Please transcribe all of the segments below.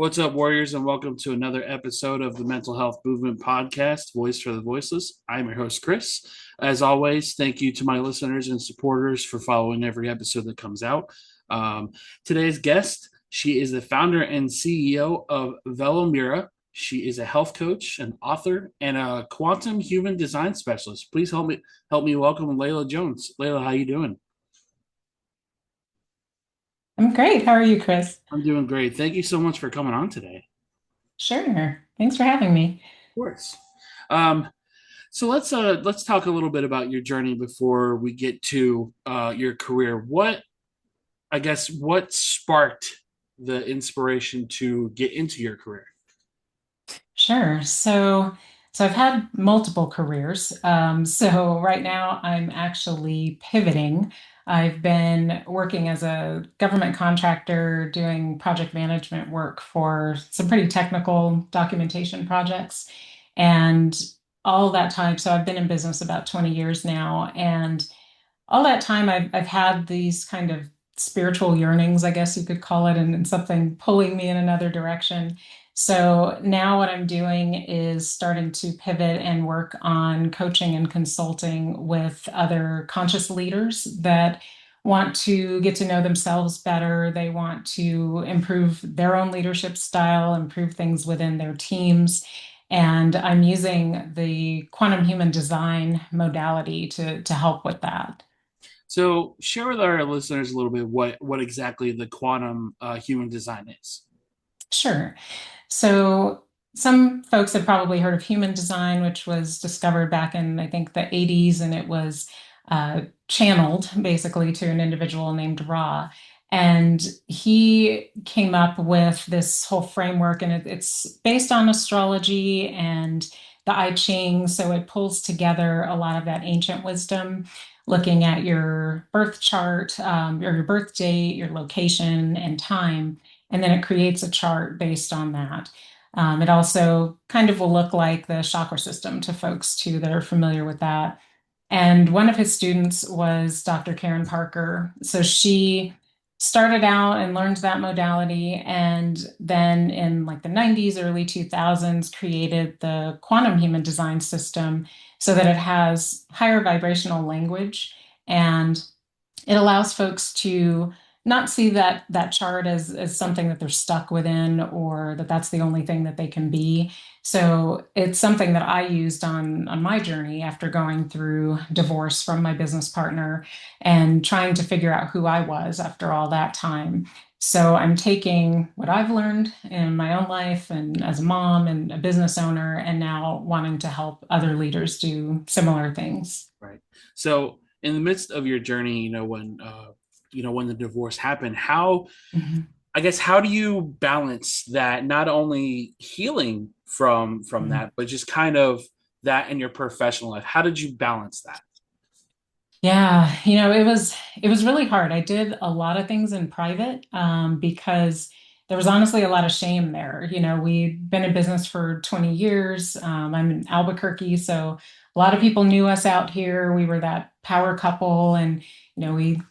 What's up, Warriors, and welcome to another episode of the Mental Health Movement Podcast, Voice for the Voiceless. I'm your host, Chris. As always, thank you to my listeners and supporters for following every episode that comes out. Today's guest, she is the founder and CEO of Velomira. She is a health coach, an author, and a quantum human design specialist. Please help me welcome Leila Jones. Leila, how you doing? I'm great. How are you, Chris? I'm doing great. Thank you so much for coming on today. Sure. Thanks for having me. Of course. Um, So let's talk a little bit about your journey before we get to your career. What sparked the inspiration to get into your career? Sure. So I've had multiple careers. So right now I'm actually pivoting. I've been working as a government contractor doing project management work for some pretty technical documentation projects. And all that time, so I've been in business about 20 years now, and all that time I've had these kind of spiritual yearnings, I guess you could call it, and something pulling me in another direction. So now what I'm doing is starting to pivot and work on coaching and consulting with other conscious leaders that want to get to know themselves better. They want to improve their own leadership style, improve things within their teams. And I'm using the quantum human design modality to help with that. So share with our listeners a little bit what exactly the quantum human design is. Sure. So some folks have probably heard of human design, which was discovered back in, I think, the 80s, and it was channeled basically to an individual named Ra. And he came up with this whole framework, and it's based on astrology and the I Ching. So it pulls together a lot of that ancient wisdom, looking at your birth chart, or your birth date, your location, and time, and then it creates a chart based on that. It also kind of will look like the chakra system to folks too that are familiar with that. And one of his students was Dr. Karen Parker. So she started out and learned that modality, and then in like the 90s, early 2000s, created the quantum human design system so that it has higher vibrational language, and it allows folks to not see that chart as something that they're stuck within, or that that's the only thing that they can be. So it's something that I used on my journey after going through divorce from my business partner and trying to figure out who I was after all that time. So I'm taking what I've learned in my own life and as a mom and a business owner, and now wanting to help other leaders do similar things. Right. So in the midst of your journey, when the divorce happened, how do you balance that, not only healing from Mhm. that, but just kind of that in your professional life? How did you balance that? Yeah, it was really hard. I did a lot of things in private because there was honestly a lot of shame there. We'd been in business for 20 years. I'm in Albuquerque, so a lot of people knew us out here. We were that power couple, and we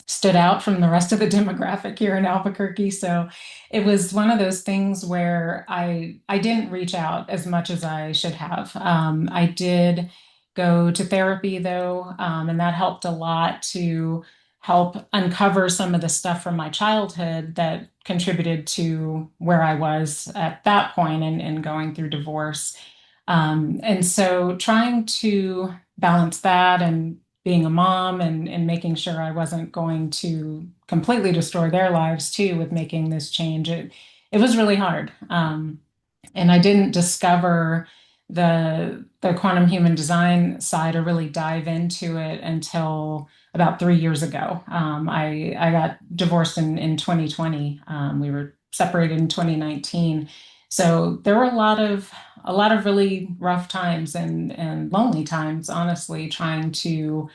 stood out from the rest of the demographic here in Albuquerque. So it was one of those things where I didn't reach out as much as I should have. I did go to therapy though, and that helped a lot to help uncover some of the stuff from my childhood that contributed to where I was at that point and going through divorce. And so trying to balance that and being a mom and making sure I wasn't going to completely destroy their lives too with making this change. It was really hard. And I didn't discover the quantum human design side or really dive into it until about 3 years ago. I got divorced in 2020. We were separated in 2019. So there were a lot of really rough times and lonely times, honestly, trying to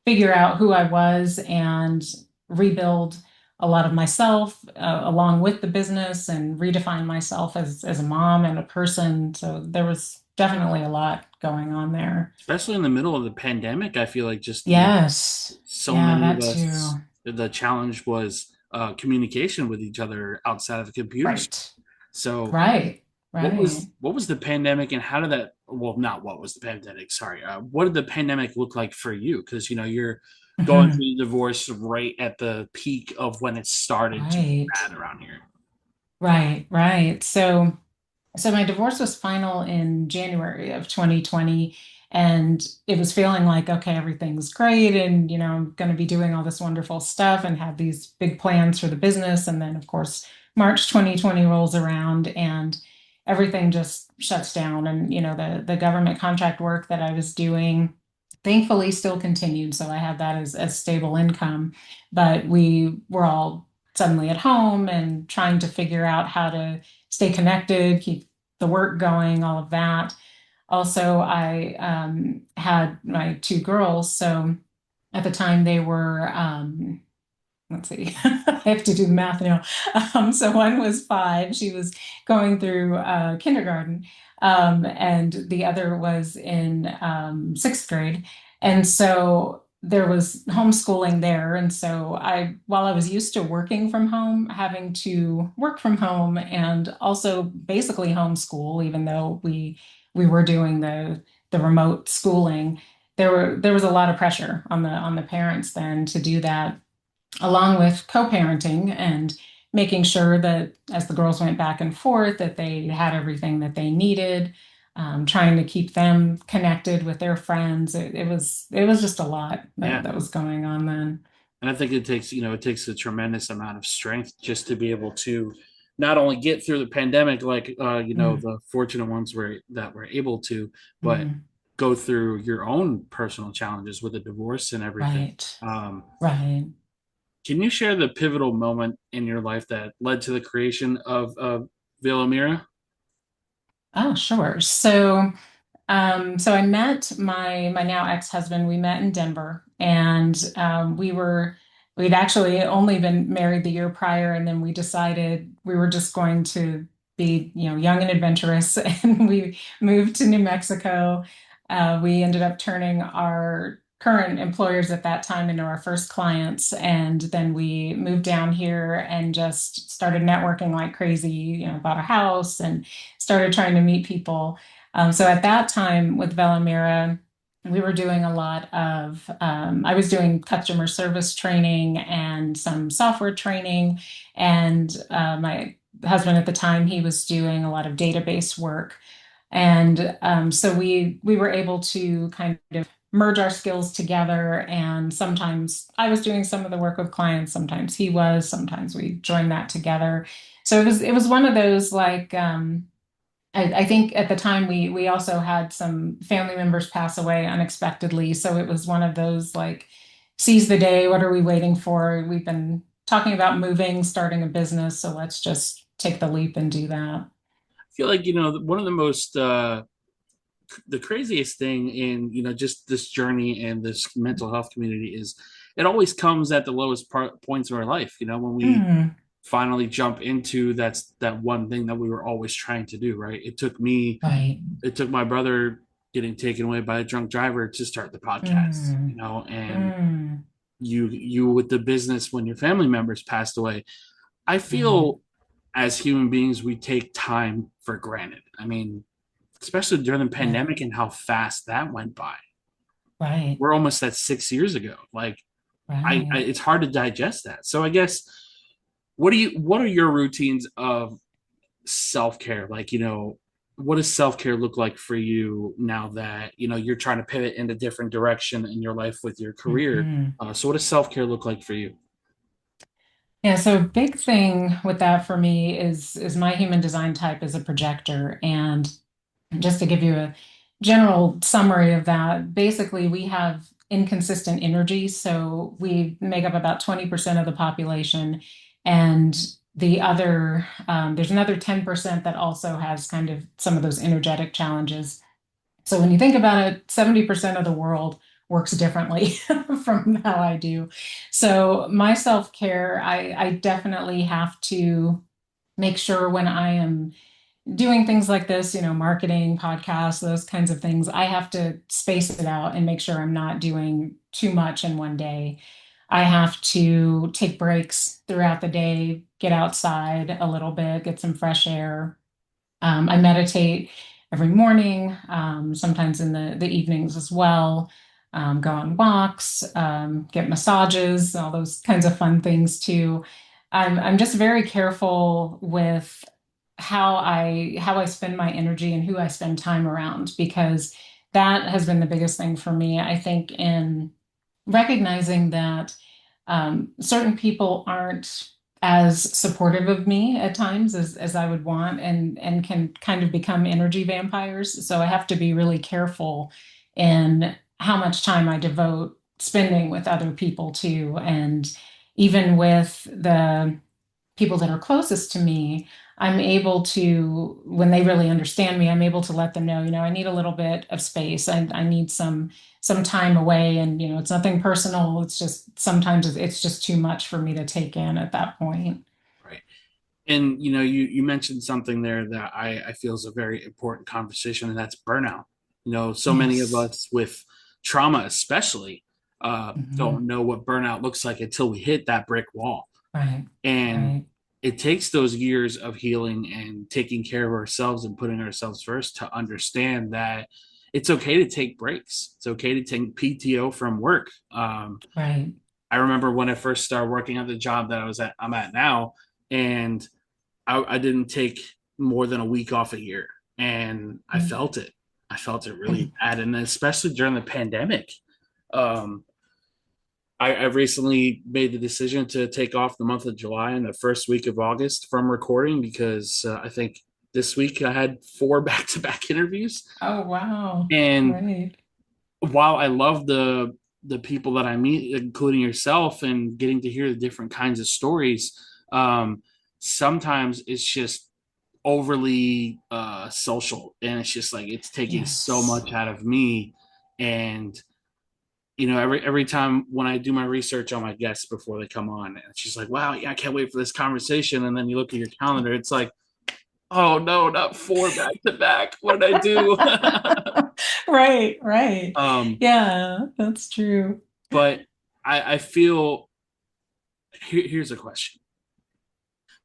figure out who I was and rebuild a lot of myself along with the business, and redefine myself as a mom and a person. So there was definitely a lot going on there. Especially in the middle of the pandemic, I feel like just Yes. so Yeah, many of that too. us, the challenge was communication with each other outside of the computers. Right. So Right. what Right. was what was the pandemic, and how did that, well, not what was the pandemic, sorry. What did the pandemic look like for you? Because you're going Mhm. through the divorce right at the peak of when it started to be Right. bad around here. Right. Right. So my divorce was final in January of 2020, and it was feeling like, okay, everything's great, and I'm going to be doing all this wonderful stuff and have these big plans for the business. And then, of course, March 2020 rolls around, and everything just shuts down. And the government contract work that I was doing, thankfully, still continued. So I had that as stable income, but we were all suddenly at home and trying to figure out how to stay connected, keep the work going, all of that. Also, I had my two girls. So at the time they were, let's see, I have to do the math now. So one was 5, she was going through kindergarten, and the other was in 6th grade. And so there was homeschooling there. And so while I was used to working from home, having to work from home and also basically homeschool, even though we were doing the remote schooling, there was a lot of pressure on the parents then to do that, along with co-parenting and making sure that as the girls went back and forth, that they had everything that they needed, trying to keep them connected with their friends. It was just a lot Yeah. that was going on then. And I think it takes a tremendous amount of strength just to be able to not only get through the pandemic, like Mm, the fortunate ones were able to, but mm, go through your own personal challenges with a divorce and everything. right, Um, right. can you share the pivotal moment in your life that led to the creation of Villa Mira? Oh, sure. So I met my now ex-husband. We met in Denver, and we'd actually only been married the year prior, and then we decided we were just going to be, young and adventurous, and we moved to New Mexico. We ended up turning our current employers at that time into our first clients, and then we moved down here and just started networking like crazy. Bought a house and started trying to meet people. So at that time with Velamira, we were doing a lot of, I was doing customer service training and some software training. And my husband at the time, he was doing a lot of database work. And so we were able to kind of merge our skills together. And sometimes I was doing some of the work with clients, sometimes he was, sometimes we joined that together. So it was one of those like, I think at the time we also had some family members pass away unexpectedly. So it was one of those like, seize the day. What are we waiting for? We've been talking about moving, starting a business. So let's just take the leap and do that. I feel like one of the craziest thing in just this journey and this mental health community is it always comes at the lowest points of our life. When we Mm, finally jump into that one thing that we were always trying to do, right? right. It took my brother getting taken away by a drunk driver to start the podcast, Mm, and mm, you with the business when your family members passed away. I right. feel as human beings we take time for granted. I mean, especially during the Yeah. pandemic and how fast that went by. Right. We're almost at 6 years ago. Like Right. it's hard to digest that. So I guess what are your routines of self care? Like, what does self care look like for you now that you're trying to pivot in a different direction in your life with your career? Mhm. So what does self care look like for you? Yeah, so big thing with that for me is my human design type is a projector. And just to give you a general summary of that, basically we have inconsistent energy. So we make up about 20% of the population. And there's another 10% that also has kind of some of those energetic challenges. So when you think about it, 70% of the world works differently from how I do. So my self-care, I definitely have to make sure when I am doing things like this, marketing, podcasts, those kinds of things, I have to space it out and make sure I'm not doing too much in one day. I have to take breaks throughout the day, get outside a little bit, get some fresh air. I meditate every morning, sometimes in the evenings as well. Go on walks, get massages, all those kinds of fun things too. I'm just very careful with how I spend my energy and who I spend time around because that has been the biggest thing for me. I think in recognizing that certain people aren't as supportive of me at times as I would want and can kind of become energy vampires. So I have to be really careful in how much time I devote spending with other people too. And even with the people that are closest to me, I'm able to, when they really understand me, I'm able to let them know, I need a little bit of space. I need some time away. And, it's nothing personal. It's just sometimes it's just too much for me to take in at that point. Right. And you mentioned something there that I feel is a very important conversation, and that's burnout. So many of Yes. us with trauma, especially, don't Mhm. know what burnout looks like until we hit that brick wall. Right. And Right. it takes those years of healing and taking care of ourselves and putting ourselves first to understand that it's okay to take breaks. It's okay to take PTO from work. Right. I remember when I first started working at the job that I'm at now, and I didn't take more than a week off a year, and I felt it. I felt it really bad, and especially during the pandemic. Um, I've recently made the decision to take off the month of July and the first week of August from recording because I think this week I had four back-to-back interviews, Oh, wow. and Right. while I love the people that I meet, including yourself, and getting to hear the different kinds of stories, um, sometimes it's just overly social, and it's just like it's taking so Yes. much out of me. And every time when I do my research on my guests before they come on, and she's like, "Wow, yeah, I can't wait for this conversation." And then you look at your calendar, it's like, "Oh no, not four back to back. What did I do?" Right. Right. um, Yeah, that's true. but I feel here's a question: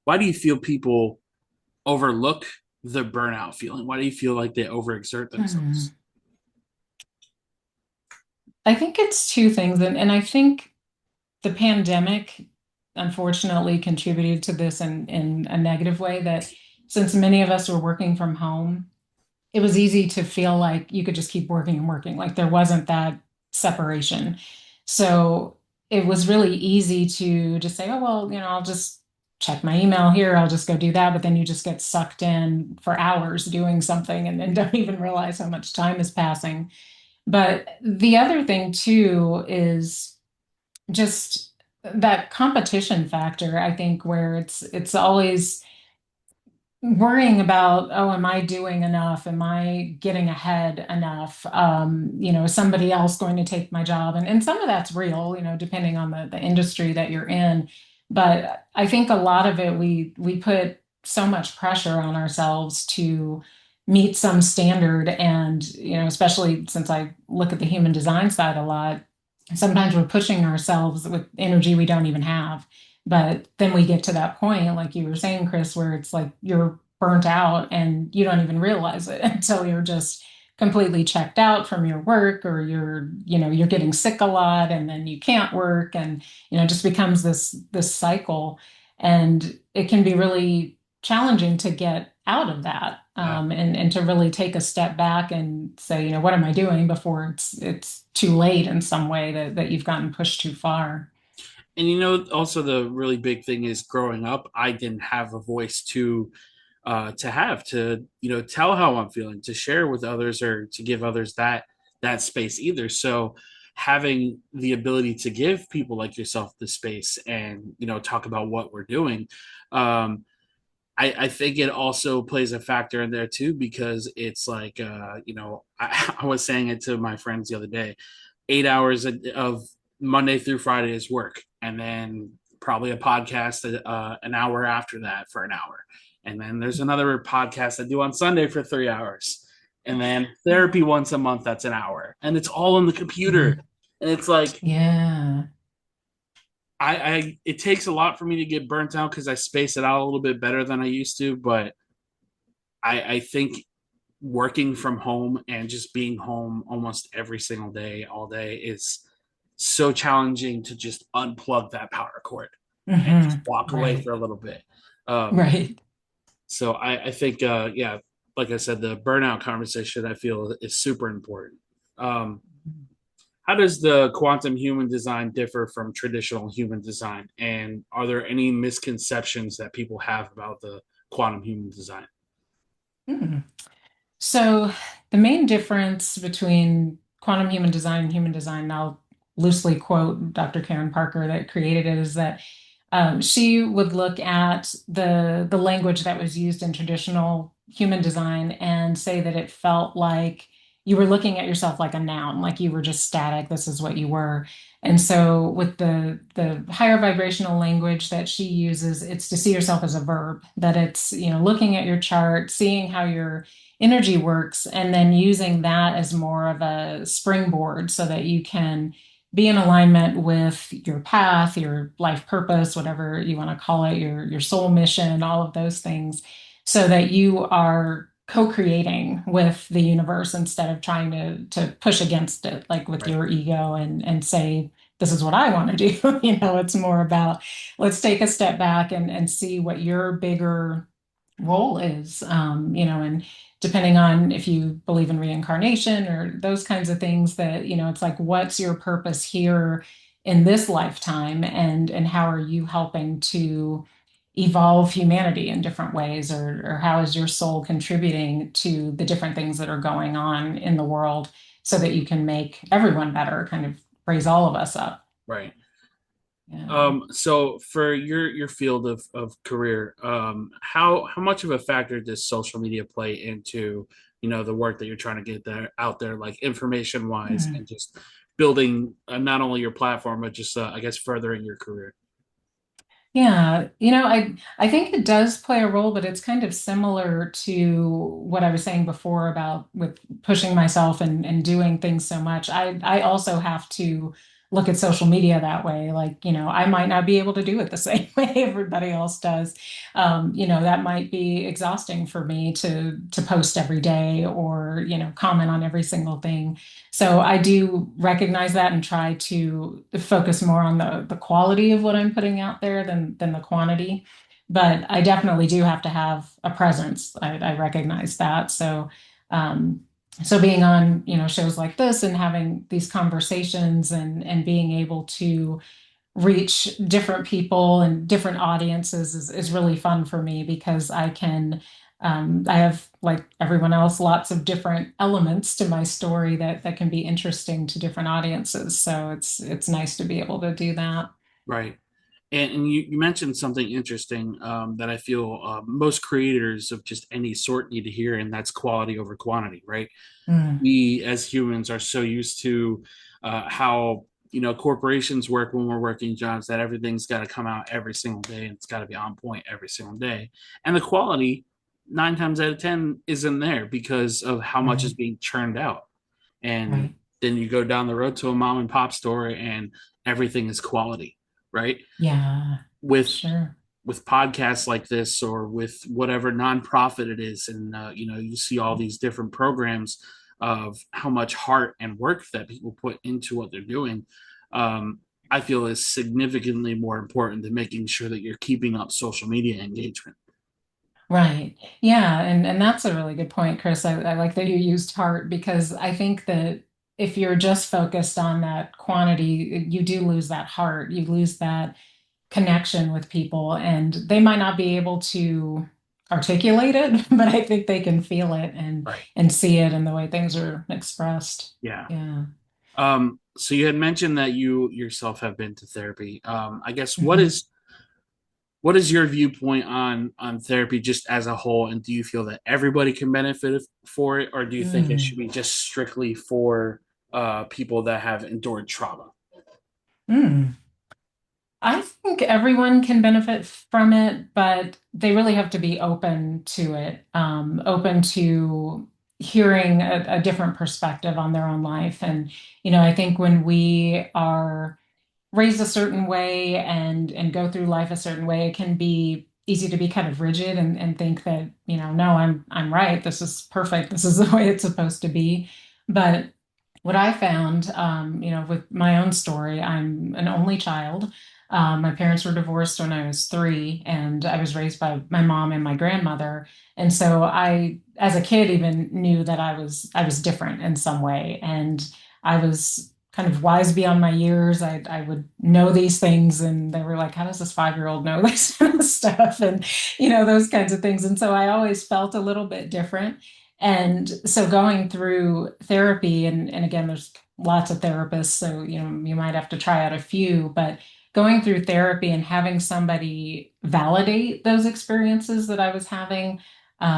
why do you feel people overlook the burnout feeling? Why do you feel like they overexert themselves? Hmm. I think it's two things, and I think the pandemic unfortunately contributed to this in a negative way that since many of us were working from home, it was easy to feel like you could just keep working and working, like there wasn't that separation. So it was really easy to just say, oh, well, I'll just check my email here, I'll just go do that. But then you just get sucked in for hours doing something and then don't even realize how much time is passing. But the other thing too is just that competition factor, I think, where it's always worrying about, oh, am I doing enough? Am I getting ahead enough? Is somebody else going to take my job? And some of that's real, depending on the industry that you're in. But I think a lot of it, we put so much pressure on ourselves to meet some standard. And, especially since I look at the human design side a lot, sometimes we're pushing ourselves with energy we don't even have. But then we get to that point, like you were saying, Chris, where it's like you're burnt out and you don't even realize it until you're just completely checked out from your work or you're getting sick a lot and then you can't work and it just becomes this cycle. And it can be really challenging to get out of that Yeah. and to really take a step back and say, what am I doing before it's too late in some way that you've gotten pushed too far. And also the really big thing is growing up, I didn't have a voice to have to tell how I'm feeling, to share with others, or to give others that space either. So having the ability to give people like yourself the space and talk about what we're doing, um, I think it also plays a factor in there too, because it's like I was saying it to my friends the other day. 8 hours of Monday through Friday is work, and then probably a podcast an hour after that for an hour, and then there's another podcast I do on Sunday for 3 hours, and then therapy once a month that's an hour, and it's all on the computer, Mhm. and it's like Yeah. I it takes a lot for me to get burnt out because I space it out a little bit better than I used to. But I think working from home and just being home almost every single day, all day, is so challenging to just unplug that power cord and just walk away Right, for a little bit. Um, right. so I think, yeah, like I said, the burnout conversation I feel is super important. Um, how does the quantum human design differ from traditional human design? And are there any misconceptions that people have about the quantum human design? Mm. So the main difference between quantum human design, and I'll loosely quote Dr. Karen Parker that created it, is that she would look at the language that was used in traditional human design and say that it felt like you were looking at yourself like a noun, like you were just static. This is what you were. And so with the higher vibrational language that she uses, it's to see yourself as a verb, that it's, looking at your chart, seeing how your energy works, and then using that as more of a springboard so that you can be in alignment with your path, your life purpose, whatever you want to call it, your soul mission, all of those things, so that you are co-creating with the universe instead of trying to push against it, like with Right, your ego and say, this is what I want to do. It's more about let's take a step back and see what your bigger role is, and depending on if you believe in reincarnation or those kinds of things, that it's like, what's your purpose here in this lifetime, and how are you helping to evolve humanity in different ways, or how is your soul contributing to the different things that are going on in the world so that you can make everyone better, kind of raise all of us up. right. Yeah. So for your field of career, how much of a factor does social media play into, the work that you're trying to get there out there, like information wise, Hmm. and just building not only your platform but just I guess furthering your career? Yeah, I think it does play a role, but it's kind of similar to what I was saying before about with pushing myself and doing things so much. I also have to look at social media that way. Like, I might not be able to do it the same way everybody else does. That might be exhausting for me to post every day or, comment on every single thing. So I do recognize that and try to focus more on the quality of what I'm putting out there than the quantity. But I definitely do have to have a presence. I recognize that. So being on, shows like this and having these conversations and being able to reach different people and different audiences is really fun for me because I have, like everyone else, lots of different elements to my story that can be interesting to different audiences. So it's nice to be able to do that. Right. And you mentioned something interesting that I feel most creators of just any sort need to hear, and that's quality over quantity, right? Mm, We as humans are so used to how corporations work when we're working jobs, that everything's got to come out every single day and it's got to be on point every single day, and the quality 9 times out of 10 isn't there because of how much is right, being churned out. And right. then you go down the road to a mom and pop store and everything is quality, right? Yeah, with sure. with podcasts like this or with whatever nonprofit it is, and you see all these different programs of how much heart and work that people put into what they're doing. I feel is significantly more important than making sure that you're keeping up social media engagement. Right. Yeah. And that's a really good point, Chris. I like that you used heart because I think that if you're just focused on that quantity, you do lose that heart. You lose that connection with people, and they might not be able to articulate it, but I think they can feel it Right. and see it in the way things are expressed. Yeah. Yeah. So you had mentioned that you yourself have been to therapy. I guess Mhm. what is your viewpoint on therapy just as a whole, and do you feel that everybody can benefit for it, or do you think it should Mm. be just strictly for people that have endured trauma? Mm. I think everyone can benefit from it, but they really have to be open to it, open to hearing a different perspective on their own life. And, I think when we are raised a certain way and go through life a certain way, it can be easy to be kind of rigid and think that, no, I'm right. This is perfect. This is the way it's supposed to be. But what I found, with my own story, I'm an only child. My parents were divorced when I was 3, and I was raised by my mom and my grandmother. And so I, as a kid, even knew that I was different in some way, and I was kind of wise beyond my years. I would know these things, and they were like, "How does this 5-year-old know this kind of stuff?" And those kinds of things. And so I always felt a little bit different. And so going through therapy, and again, there's lots of therapists, so you might have to try out a few, but going through therapy and having somebody validate those experiences that I was having,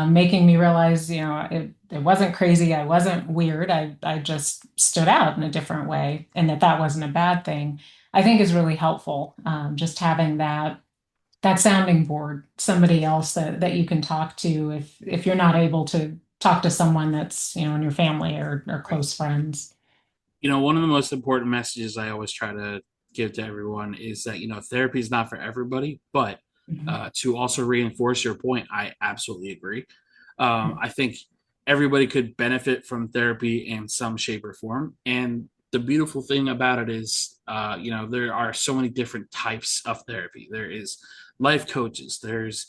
making me realize, it wasn't crazy, I wasn't weird, I just stood out in a different way, and that wasn't a bad thing, I think is really helpful. Just having that sounding board, somebody else that you can talk to if you're not able to talk to someone that's in your family or Right. close friends. One of the most important messages I always try to give to everyone is that, therapy is not for everybody, but Mhm. to also reinforce your point, I absolutely agree. Mhm. I think everybody could benefit from therapy in some shape or form. And the beautiful thing about it is, there are so many different types of therapy. There is life coaches, there's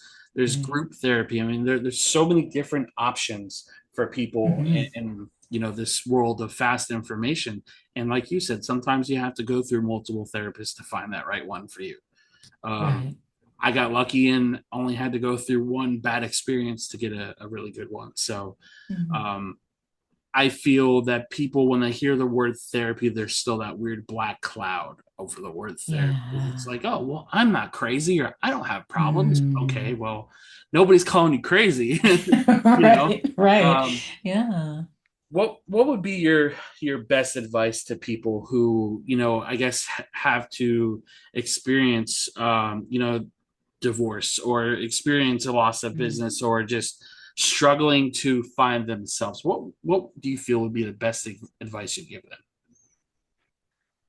group therapy. I mean, there's so many different options for people Mhm. in this world of fast information. And like you said, sometimes you have to go through multiple therapists to find that right one for you. um, Right. I got lucky and only had to go through one bad experience to get a really good one. So Mhm. um, I feel that people, when they hear the word therapy, there's still that weird black cloud over the word therapy. It's Yeah. like, oh, well, I'm not crazy or I don't have problems. Okay, Mm. well, nobody's calling you crazy. you know, Right, right. um, Yeah. what would be your best advice to people who I guess have to experience divorce or experience a loss of Mm. business or just struggling to find themselves? What do you feel would be the best advice you give them?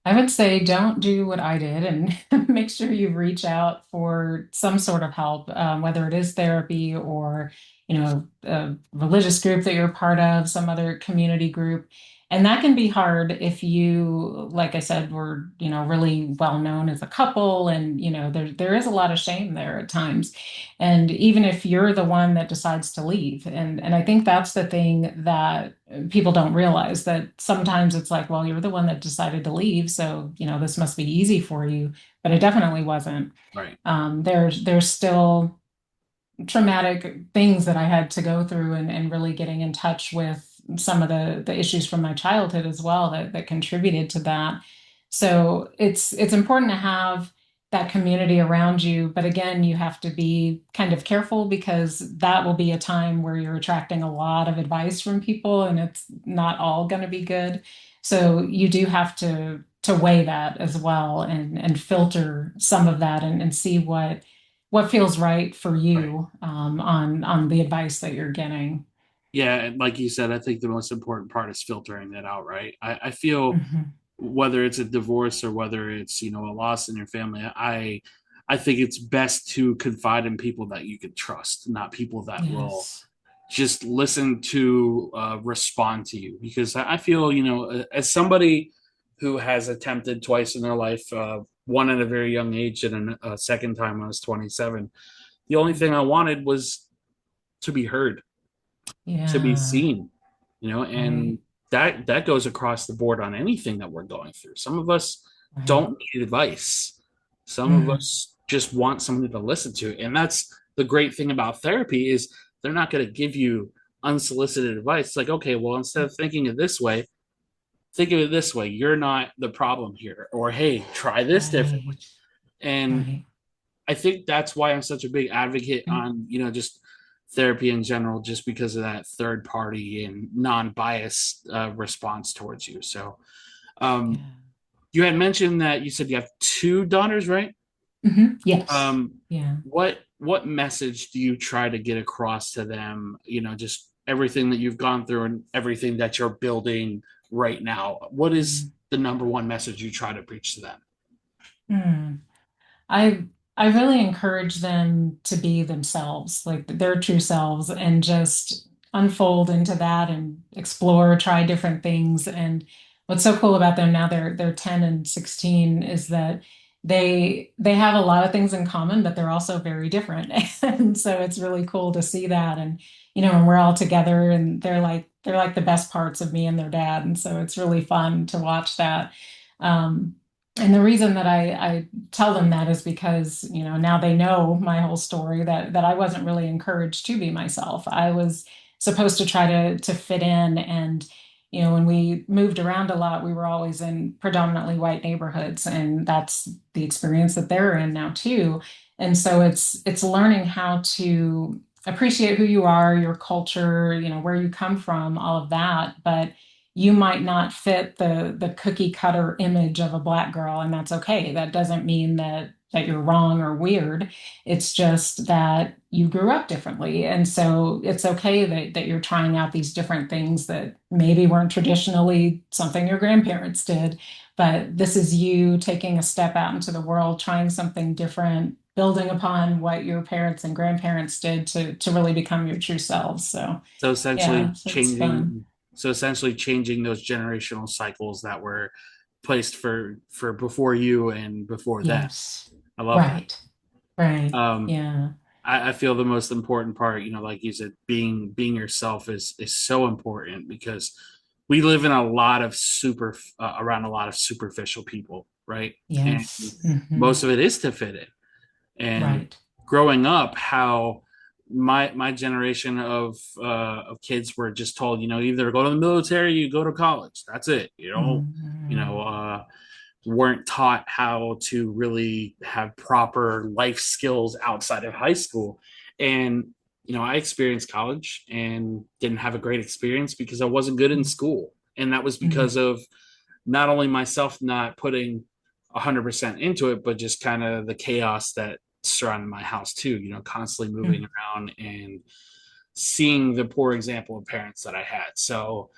I would say don't do what I did and make sure you reach out for some sort of help, whether it is therapy or, a religious group that you're part of, some other community group. And that can be hard if you, like I said, were, really well known as a couple, and, there is a lot of shame there at times. And even if you're the one that decides to leave, and I think that's the thing that people don't realize, that sometimes it's like, well, you're the one that decided to leave, so this must be easy for you, but it definitely wasn't. Right. There's still traumatic things that I had to go through, and really getting in touch with some of the issues from my childhood as well that contributed to that. So it's important to have that community around you. But again, you have to be kind of careful, because that will be a time where you're attracting a lot of advice from people, and it's not all going to be good. So you do have to weigh that as well, and filter some of that, and see what feels right for Right. you, on the advice that you're getting. Yeah, and like you said, I think the most important part is filtering that out, right? I feel Mhm. whether it's a divorce or whether it's a loss in your family, I think it's best to confide in people that you can trust, not people that will Yes. just listen to respond to you. Because I feel as somebody who has attempted twice in their life, one at a very young age and a second time when I was 27, the only thing I wanted was to be heard, to be Yeah. seen, Right. and that goes across the board on anything that we're going through. Some of us Right. don't need advice. Some of Mm. us just want somebody to listen to. And that's the great thing about therapy is they're not going to give you unsolicited advice. It's like, okay, well, instead of thinking it this way, think of it this way. You're not the problem here. Or hey, try this differently. Right. And Right. I think that's why I'm such a big advocate Mm. on, just therapy in general, just because of that third party and non-biased response towards you. So, um, Yeah. you had mentioned that you said you have two daughters, right? Yes. Um, Yeah. what message do you try to get across to them? Just everything that you've gone through and everything that you're building right now. What is Mm. the number one message you try to preach to them? Mm. I I really encourage them to be themselves, like their true selves, and just unfold into that and explore, try different things. And what's so cool about them now, they're 10 and 16, is that they have a lot of things in common, but they're also very different. And so it's really cool to see that. And when we're all together and they're like the best parts of me and their dad. And so it's really fun to watch that. Um, and the reason that I tell them that is because, now they know my whole story, that I wasn't really encouraged to be myself. I was supposed to try to fit in. And, when we moved around a lot, we were always in predominantly white neighborhoods. And that's the experience that they're in now too. And so it's learning how to appreciate who you are, your culture, where you come from, all of that. But you might not fit the cookie cutter image of a Black girl, and that's okay. That doesn't mean that you're wrong or weird. It's just that you grew up differently. And so it's okay that you're trying out these different things that maybe weren't traditionally something your grandparents did. But this is you taking a step out into the world, trying something different, building upon what your parents and grandparents did to really become your true selves. So So yeah, essentially so it's fun. changing, so essentially changing those generational cycles that were placed for before you and before them. Yes. I love that. Right. Right. Um, Yeah. I feel the most important part, like you said, being yourself is so important because we live in a lot of around a lot of superficial people, right? And Yes. most of it is to fit in. And Right. growing up, how my generation of kids were just told, either go to the military, you go to college. That's it. You know, Mhm. uh, weren't taught how to really have proper life skills outside of high school. And, I experienced college and didn't have a great experience because I wasn't good in school. And that was because Mhm. of not only myself not putting 100% into it, but just kind of the chaos that surrounded my house too, constantly moving Mhm. around and seeing the poor example of parents that I had. So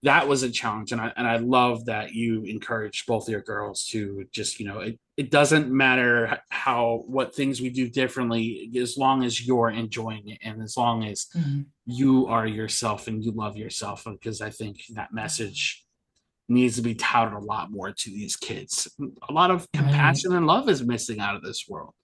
that was a challenge. And I love that you encourage both your girls to just, it doesn't matter what things we do differently, as long as you're enjoying it and as long as Mhm. you are yourself and you love yourself. Because I think that Yeah. message needs to be touted a lot more to these kids. A lot of Right. compassion and love is missing out of this world.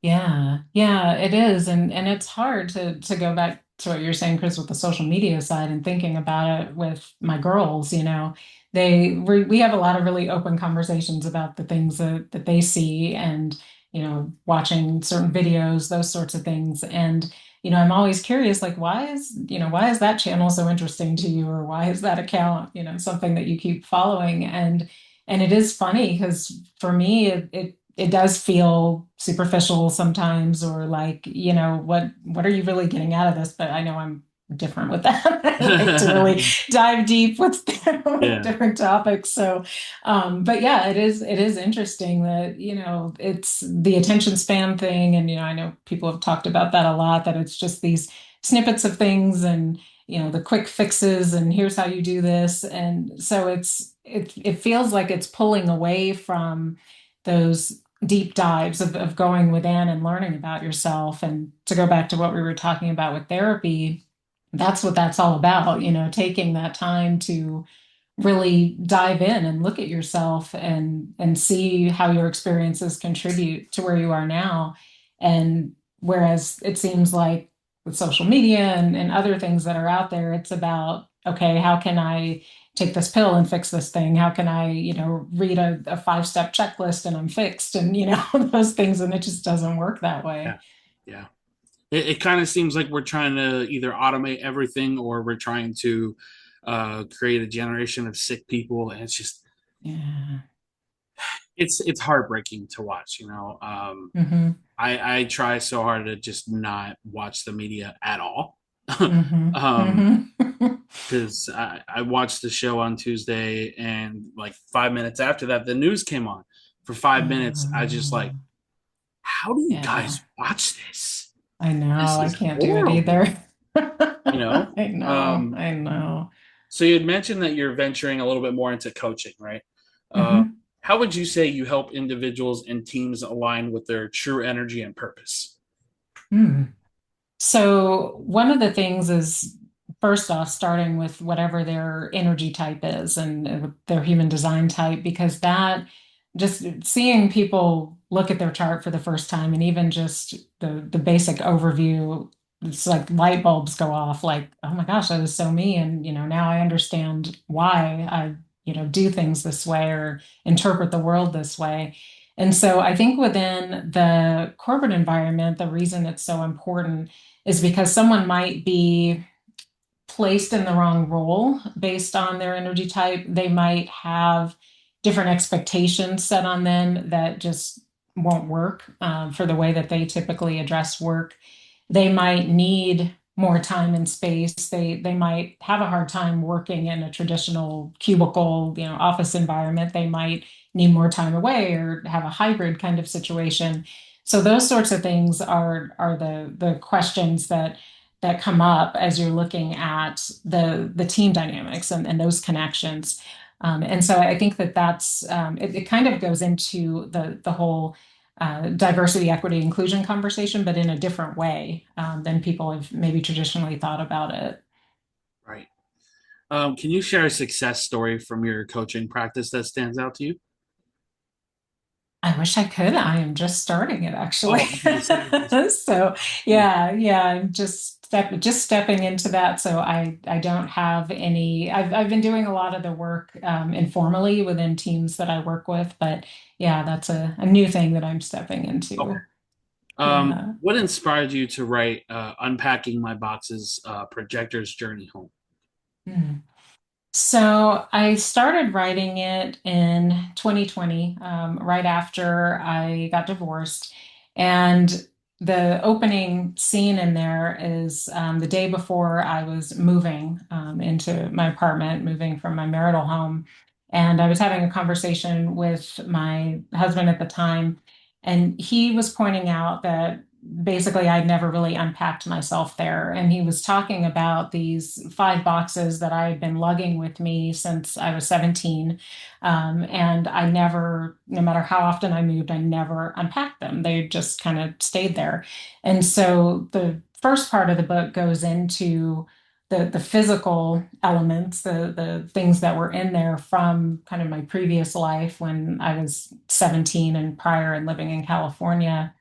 Yeah, yeah, it is. And it's hard to go back to what you're saying, Chris, with the social media side and thinking about it with my girls, we have a lot of really open conversations about the things that they see and, watching certain videos, those sorts of things. And, I'm always curious, like, why is that channel so interesting to you? Or why is that account, something that you keep following? And it is funny because for me, it does feel superficial sometimes, or like, what are you really getting out of this? But I know I'm different with that. I like to really dive deep with, with Yeah. different topics. So, but yeah, it is interesting that, it's the attention span thing. And, I know people have talked about that a lot, that it's just these snippets of things and, the quick fixes and here's how you do this. And so it feels like it's pulling away from those deep dives of going within and learning about yourself. And to go back to what we were talking about with therapy, that's what that's all about, taking that time to really dive in and look at yourself and see how your experiences contribute to where you are now. And whereas it seems like with social media and other things that are out there, it's about, okay, how can I take this pill and fix this thing? How can I, read a 5-step checklist and I'm fixed, and those things, and it just doesn't work that Yeah. way. Yeah. It kind of seems like we're trying to either automate everything or we're trying to create a generation of sick people. And Yeah. it's heartbreaking to watch, Mm-hmm. I try so hard to just not watch the media at all. Mm-hmm. um, Mm-hmm. because I watched the show on Tuesday, and like 5 minutes after that, the news came on. For 5 minutes, I just like, how do you Yeah. guys watch this? I This know. I is can't do it either. horrible, you know? I know. Um, I know. so you had mentioned that you're venturing a little bit more into coaching, right? Uh, Hmm. How would you say you help individuals and teams align with their true energy and purpose? Hmm. So one of the things is first off, starting with whatever their energy type is and their human design type, because that just seeing people look at their chart for the first time and even just the basic overview, it's like light bulbs go off, like, oh my gosh, that is so me. And now I understand why I, do things this way or interpret the world this way. And so I think within the corporate environment, the reason it's so important is because someone might be placed in the wrong role based on their energy type. They might have different expectations set on them that just won't work for the way that they typically address work. They might need more time and space. They might have a hard time working in a traditional cubicle, office environment. They might need more time away or have a hybrid kind of situation. So those sorts of things are the questions that come up as you're looking at the team dynamics and those connections. And so I think that's it kind of goes into the whole diversity, equity, inclusion conversation, but in a different way than people have maybe traditionally thought about it. Right. Can you share a success story from your coaching practice that stands out to you? I wish I could. I am just starting it actually. Oh, I'm in the same place. So yeah, I'm just stepping into that. So I don't have any. I've been doing a lot of the work informally within teams that I work with, but yeah, that's a new thing that I'm stepping Okay. into. Yeah. What inspired you to write Unpacking My Boxes, Projector's Journey Home? Hmm. So I started writing it in 2020, right after I got divorced. And the opening scene in there is the day before I was moving into my apartment, moving from my marital home. And I was having a conversation with my husband at the time, and he was pointing out that basically I'd never really unpacked myself there. And he was talking about these 5 boxes that I had been lugging with me since I was 17. And I never, no matter how often I moved, I never unpacked them. They just kind of stayed there. And so the first part of the book goes into the physical elements, the things that were in there from kind of my previous life when I was 17 and prior and living in California.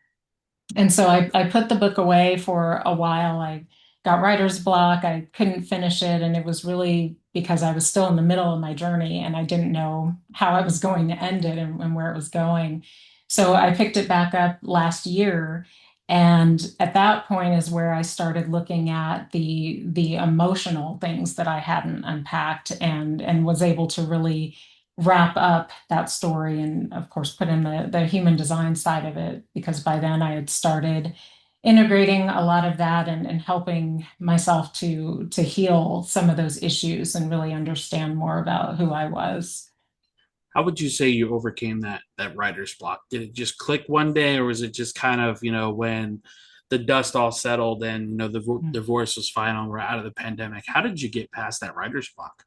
And so I put the book away for a while. I got writer's block. I couldn't finish it. And it was really because I was still in the middle of my journey and I didn't know how I was going to end it and where it was going. So I picked it back up last year. And at that point is where I started looking at the emotional things that I hadn't unpacked and was able to really wrap up that story and of course put in the human design side of it because by then I had started integrating a lot of that and helping myself to heal some of those issues and really understand more about who I was. How would you say you overcame that writer's block? Did it just click one day, or was it just kind of when the dust all settled and the divorce was final, and we're out of the pandemic? How did you get past that writer's block?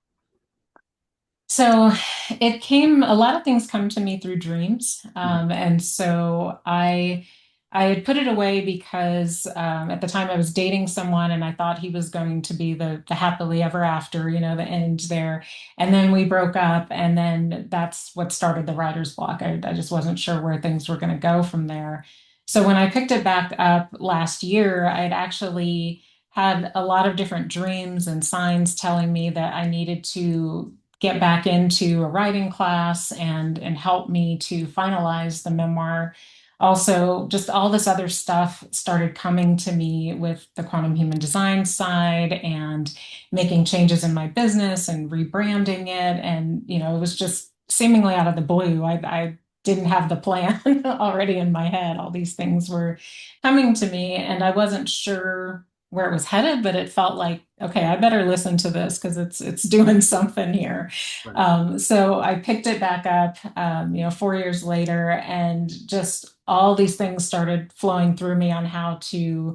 So it came, a lot of things come to me through dreams. Mhm. And so I had put it away because at the time I was dating someone and I thought he was going to be the happily ever after, the end there. And then we broke up, and then that's what started the writer's block. I just wasn't sure where things were going to go from there. So when I picked it back up last year, I had actually had a lot of different dreams and signs telling me that I needed to get back into a writing class and help me to finalize the memoir. Also, just all this other stuff started coming to me with the quantum human design side and making changes in my business and rebranding it. And, it was just seemingly out of the blue. I didn't have the plan already in my head. All these things were coming to me, and I wasn't sure where it was headed, but it felt like, okay, I better listen to this because it's doing something here. Right. So I picked it back up, 4 years later, and just all these things started flowing through me on how to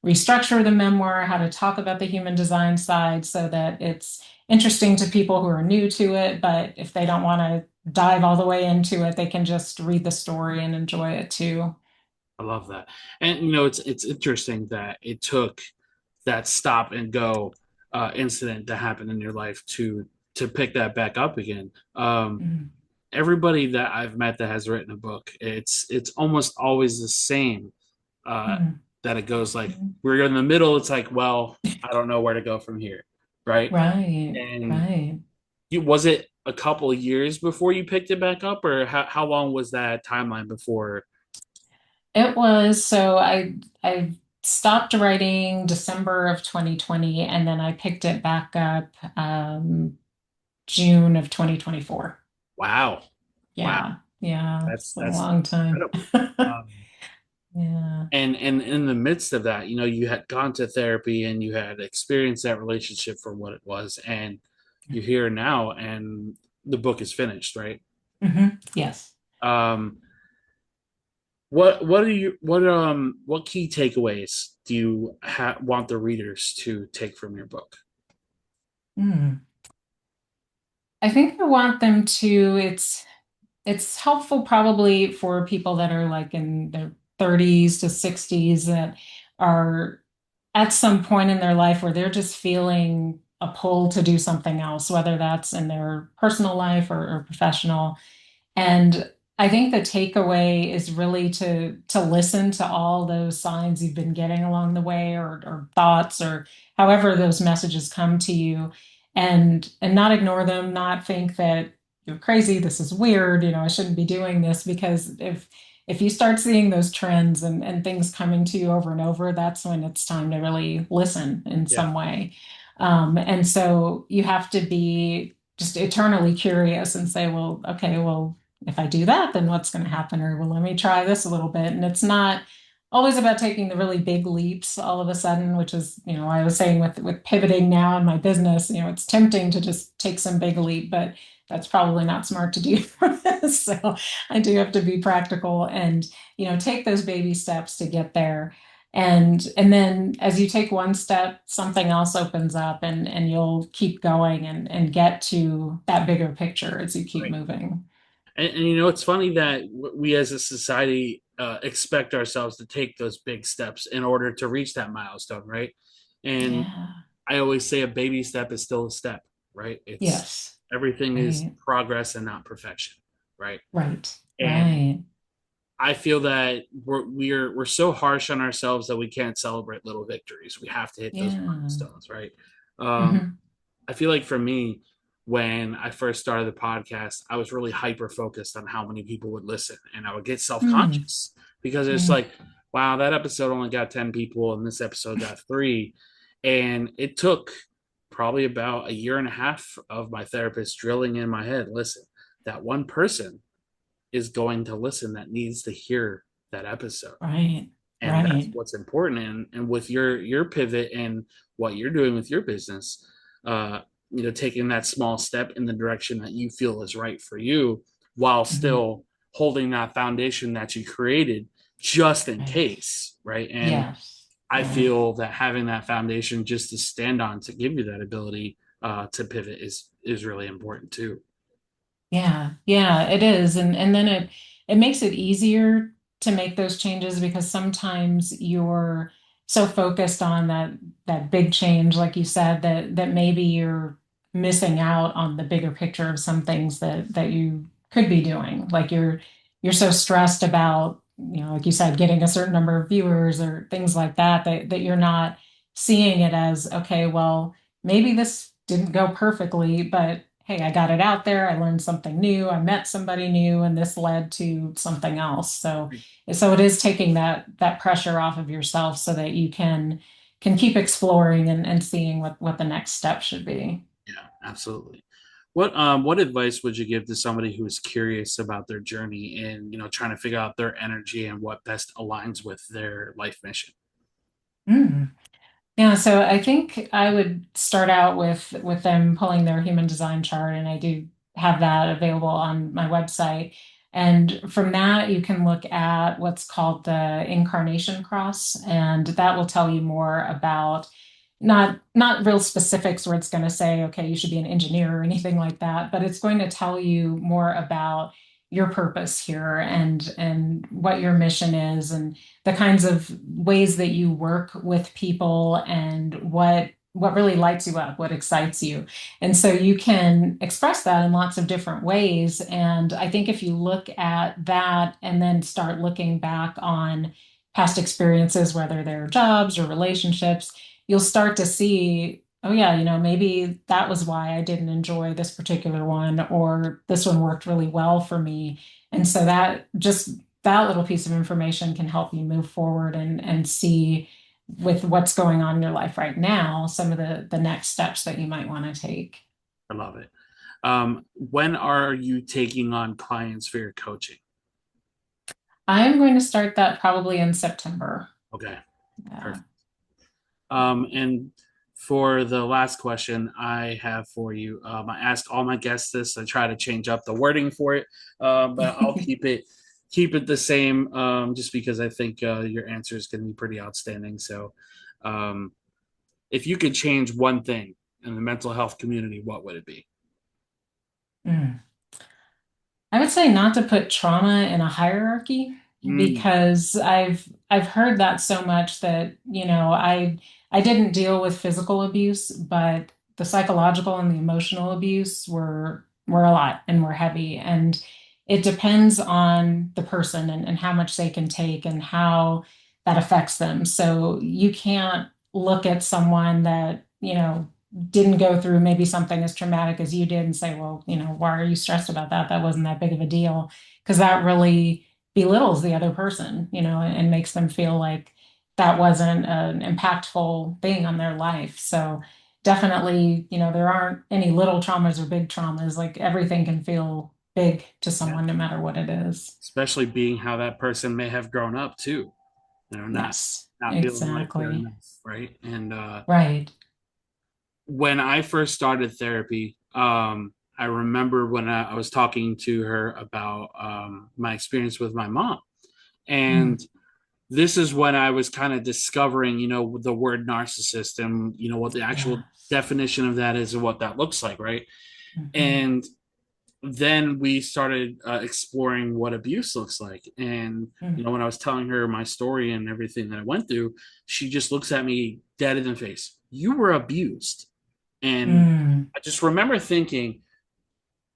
restructure the memoir, how to talk about the human design side so that it's interesting to people who are new to it, but if they don't want to dive all the way into it. They can just read the story and enjoy it too. I love that. And it's interesting that it took that stop and go incident that happened in your life to pick that back up again. Mm, Everybody that I've met that has written a book, it's almost always the same. Uh, mm, that it goes like mm. we're in the middle. It's like, well, I don't know where to go from here, right? Right, And right. was it a couple of years before you picked it back up, or how long was that timeline before? It was so I stopped writing December of 2020 and then I picked it back up June of 2024. Wow, wow, Yeah, yeah, that's it's been a that's long time. incredible. Um, Yeah. and in the midst of that, you had gone to therapy and you had experienced that relationship for what it was, and you're here now, and the book is finished, right? Yes. Um, what key takeaways do you want the readers to take from your book? Mm. I think I want them to, it's helpful probably for people that are like in their 30s to 60s that are at some point in their life where they're just feeling a pull to do something else, whether that's in their personal life or professional. And I think the takeaway is really to listen to all those signs you've been getting along the way or thoughts or however those messages come to you and not ignore them, not think that you're crazy, this is weird, I shouldn't be doing this because if you start seeing those trends and things coming to you over and over, that's when it's time to really listen in Yeah, some way. And so you have to be just eternally curious and say, well, okay, well, if I do that, then what's going to happen? Or, well, let me try this a little bit. And it's not always about taking the really big leaps all of a sudden, which is, I was saying with pivoting now in my business, it's tempting to just take some big leap, but that's probably not smart to do. So I do have to be practical and, take those baby steps to get there. And then as you take one step, something else opens up and you'll keep going and get to that bigger picture as you keep right. moving. And it's funny that we as a society expect ourselves to take those big steps in order to reach that milestone, right? And Yeah. I always say a baby step is still a step, right? It's Yes. everything is Right. progress and not perfection, right? Right. And Right. I feel that we're so harsh on ourselves that we can't celebrate little victories. We have to hit those Yeah. milestones, right? Um, Hmm. I feel like for me, when I first started the podcast, I was really hyper focused on how many people would listen, and I would get self Mm. conscious because it's Mm. like, wow, that episode only got 10 people, and this episode got three, and it took probably about a year and a half of my therapist drilling in my head, listen, that one person is going to listen that needs to hear that episode, Right. and that's Right. what's important. And with your pivot and what you're doing with your business, uh taking that small step in the direction that you feel is right for you while Hmm. still holding that foundation that you created just in Right. case, right? And Yes. I Right. feel that having that foundation just to stand on to give you that ability to pivot is really important too. Yeah, yeah, it is. And then it makes it easier to make those changes because sometimes you're so focused on that big change, like you said, that maybe you're missing out on the bigger picture of some things that you could be doing. Like you're so stressed about, like you said, getting a certain number of viewers or things like that you're not seeing it as, okay, well, maybe this didn't go perfectly, but hey, I got it out there. I learned something new. I met somebody new, and this led to something else. So it is taking that pressure off of yourself so that you can keep exploring and seeing what the next step should be. Yeah, absolutely. What advice would you give to somebody who is curious about their journey and trying to figure out their energy and what best aligns with their life mission? Mm. Yeah, so I think I would start out with them pulling their human design chart, and I do have that available on my website. And from that, you can look at what's called the incarnation cross, and that will tell you more about, not real specifics where it's going to say, okay, you should be an engineer or anything like that, but it's going to tell you more about your purpose here and what your mission is and the kinds of ways that you work with people and what really lights you up, what excites you. And so you can express that in lots of different ways. And I think if you look at that and then start looking back on past experiences, whether they're jobs or relationships, you'll start to see, oh yeah, maybe that was why I didn't enjoy this particular one, or this one worked really well for me. And so that little piece of information can help you move forward and see with what's going on in your life right now, some of the next steps that you might want to take. I love it. When are you taking on clients for your coaching? I'm going to start that probably in September. Okay, Yeah. perfect. And for the last question I have for you, I ask all my guests this. I try to change up the wording for it, but I'll keep it the same, just because I think your answer is going to be pretty outstanding. So, um, if you could change one thing in the mental health community, what would it be? Mm. I would say not to put trauma in a hierarchy Mm, because I've heard that so much that, I didn't deal with physical abuse, but the psychological and the emotional abuse were a lot and were heavy. And it depends on the person and how much they can take and how that affects them. So you can't look at someone that, didn't go through maybe something as traumatic as you did and say, well, why are you stressed about that? That wasn't that big of a deal. Because that really belittles the other person, and makes them feel like that wasn't an impactful thing on their life. So definitely, there aren't any little traumas or big traumas. Like everything can feel big to yeah, someone, no matter what it is. especially being how that person may have grown up too. Not Yes, feeling like they're exactly. enough, right? And Right. when I first started therapy, I remember when I was talking to her about my experience with my mom. And Mm. this is when I was kind of discovering, the word narcissist and, what the actual Yes. definition of that is and what that looks like, right? Hmm. And then we started exploring what abuse looks like. And, Mm. when I was telling her my story and everything that I went through, she just looks at me dead in the face. You were abused. And Mm. I just remember thinking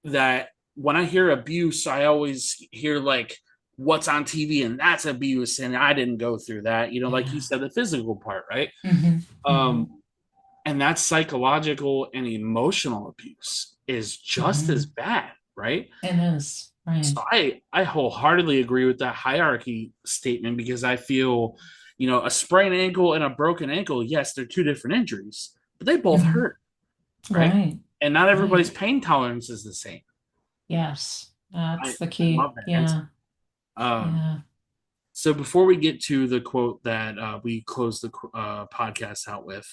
that when I hear abuse, I always hear like what's on TV and that's abuse. And I didn't go through that, like you Yeah. said, the physical part, right? Hmm. Hmm. Um, and that psychological and emotional abuse is just as Hmm. bad, right? It is. So Right. I wholeheartedly agree with that hierarchy statement because I feel, a sprained ankle and a broken ankle, yes, they're two different injuries, but they both Hmm. hurt, right? Right. And not everybody's Right. pain tolerance is the same. Yes. I, That's the I love key. that answer. Yeah. Um, Yeah. so before we get to the quote that we close the podcast out with,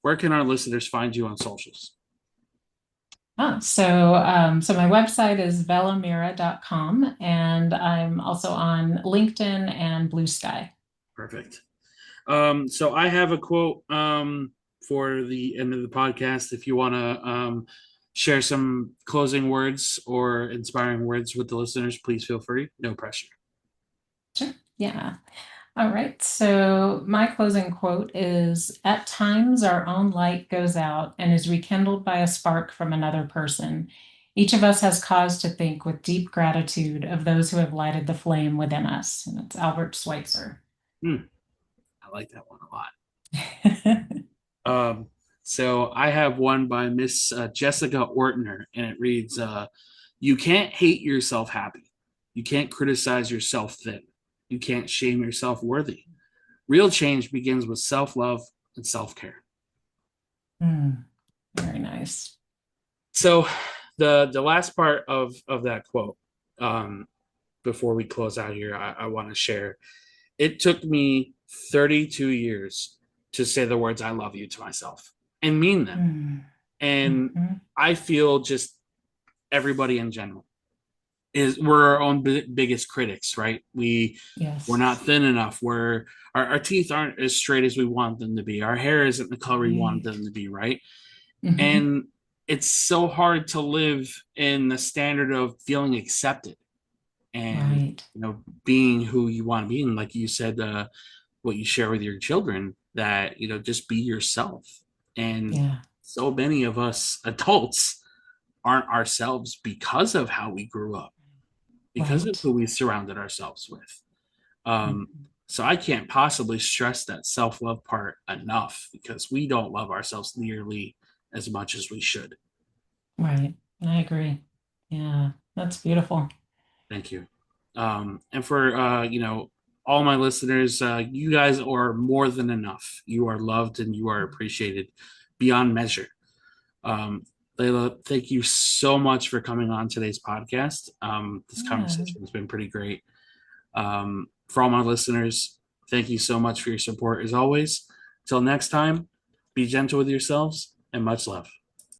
where can our listeners find you on socials? So my website is bellamira.com, and I'm also on LinkedIn and Blue Sky. Perfect. So I have a quote for the end of the podcast. If you want to share some closing words or inspiring words with the listeners, please feel free. No pressure. Sure. Yeah. All right. So my closing quote is, at times our own light goes out and is rekindled by a spark from another person. Each of us has cause to think with deep gratitude of those who have lighted the flame within us. And it's Albert Schweitzer. Hmm, I like that one a lot. Um, so I have one by Miss Jessica Ortner, and it reads, "You can't hate yourself happy. You can't criticize yourself thin. You can't shame yourself worthy. Real change begins with self love and self care." Hmm, very nice. So the last part of that quote, um, before we close out here, I want to share. It took me 32 years to say the words "I love you" to myself and mean them. Hmm. And Mhm. I feel just everybody in general. is we're our own biggest critics, right? We're Yes. not thin enough. Our teeth aren't as straight as we want them to be. Our hair isn't the color we want Right. them to be, right? Hmm. And it's so hard to live in the standard of feeling accepted and Right. being who you want to be. And like you said, what you share with your children, that just be yourself. And Yeah. so many of us adults aren't ourselves because of how we grew up, because of Right. who we surrounded ourselves with. Um, Mhm. so I can't possibly stress that self love part enough, because we don't love ourselves nearly as much as we should. Right. I agree. Yeah. That's beautiful. Thank you. And for all my listeners, you guys are more than enough. You are loved and you are appreciated beyond measure. Um, Leila, thank you so much for coming on today's podcast. This Yeah. conversation has been pretty great. For all my listeners, thank you so much for your support as always. Till next time, be gentle with yourselves and much love.